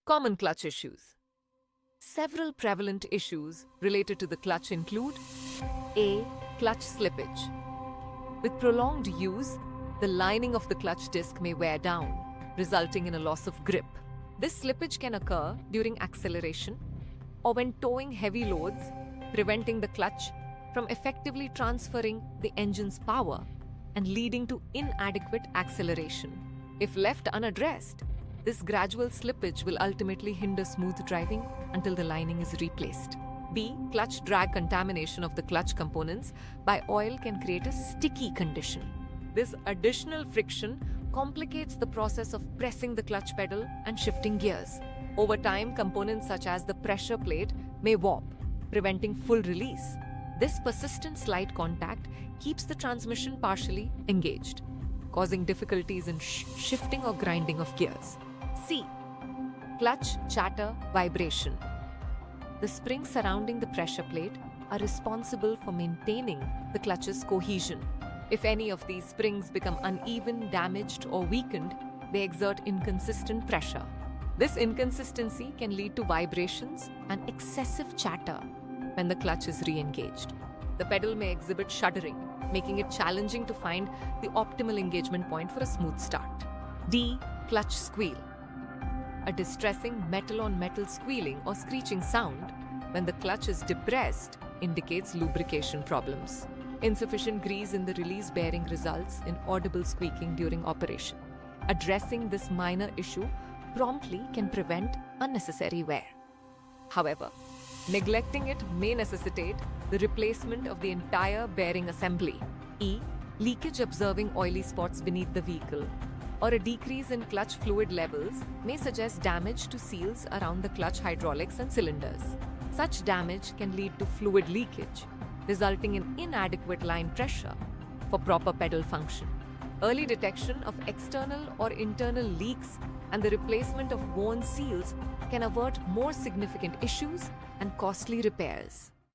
Common clutch issues. Several prevalent issues related to the clutch include A. Clutch slippage. With prolonged use, the lining of the clutch disc may wear down, resulting in a loss of grip. This slippage can occur during acceleration or when towing heavy loads, preventing the clutch from effectively transferring the engine's power and leading to inadequate acceleration. If left unaddressed, this gradual slippage will ultimately hinder smooth driving until the lining is replaced. B. Clutch drag. Contamination of the clutch components by oil can create a sticky condition. This additional friction complicates the process of pressing the clutch pedal and shifting gears. Over time, components such as the pressure plate may warp, preventing full release. This persistent slight contact keeps the transmission partially engaged, causing difficulties in shifting or grinding of gears. C. Clutch chatter vibration. The springs surrounding the pressure plate are responsible for maintaining the clutch's cohesion. If any of these springs become uneven, damaged, or weakened, they exert inconsistent pressure. This inconsistency can lead to vibrations and excessive chatter when the clutch is re-engaged. The pedal may exhibit shuddering, making it challenging to find the optimal engagement point for a smooth start. D. Clutch squeal. A distressing metal-on-metal squealing or screeching sound when the clutch is depressed indicates lubrication problems. Insufficient grease in the release bearing results in audible squeaking during operation. Addressing this minor issue promptly can prevent unnecessary wear. However, neglecting it may necessitate the replacement of the entire bearing assembly. E. Leakage. Observing oily spots beneath the vehicle or a decrease in clutch fluid levels may suggest damage to seals around the clutch hydraulics and cylinders. Such damage can lead to fluid leakage, resulting in inadequate line pressure for proper pedal function. Early detection of external or internal leaks and the replacement of worn seals can avert more significant issues and costly repairs.